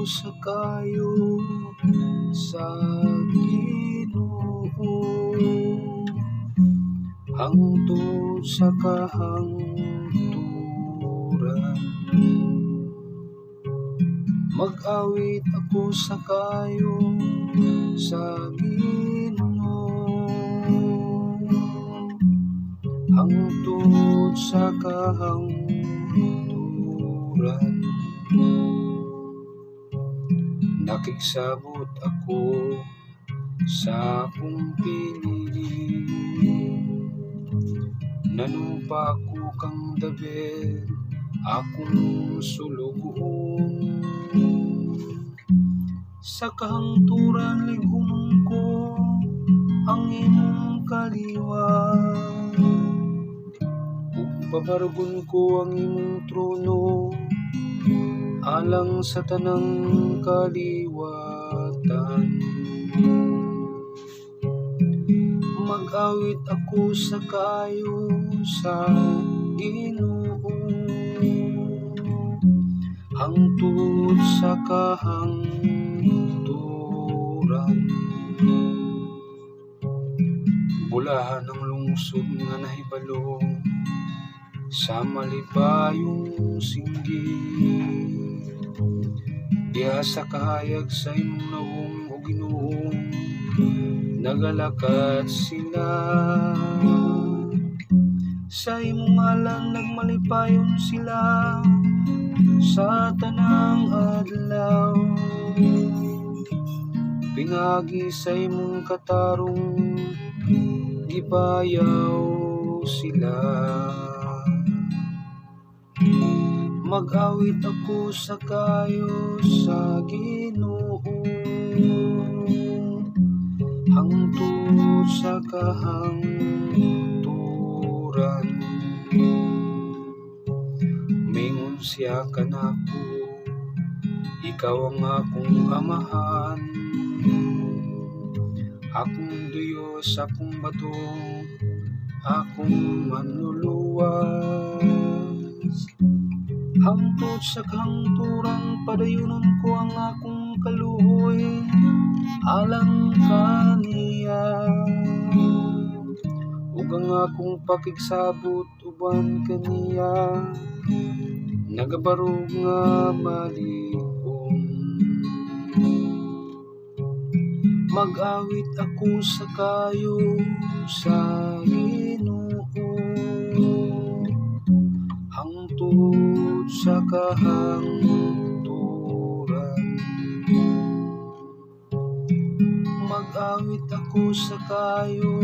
sa kayo sa Ginoo, hangtod sa kahangturan. Mag-awit ako sa kayo sa Ginoo, hangtod sa kahangturan. Nakigsabot ako sa akong pinili, nanumpa ko kang dabel akong sulugon. Sa kahangturan ligunon ko ang imong kaliwa, ug babargon ko ang imong trono alang sa tanang kaliwatan. Mag-awit ako sa kayo sa Ginoo, hangtod sa kahangturan. Bulahan ang lungsod nga nahibalo sa malipayong singgit, diha sa kahayag sa imong nawong o Ginoo nagalakad sila. Sa imong ngalan nagmalipayon sila sa tanang adlaw, pinagi sa imong katarong gibayaw sila. Mag-awit ako sa kayo sa Ginoo, hangtod sa kahangturan. Mingon siya kanako, ikaw ang akong amahan, akong Diyos, akong bato, akong manluluwas. Hangtod sa kahangturan padayunon ko ang akong kaluoy alang kaniya, ug ang akong pakigsabot uban kaniya nagabarog nga malihom. Mag-awit ako sa kayo sa Ginoo, hangtod sa kahangturan. Mag-awit ako sa kayo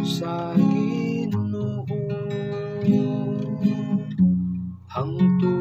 sa Ginoo, hangtod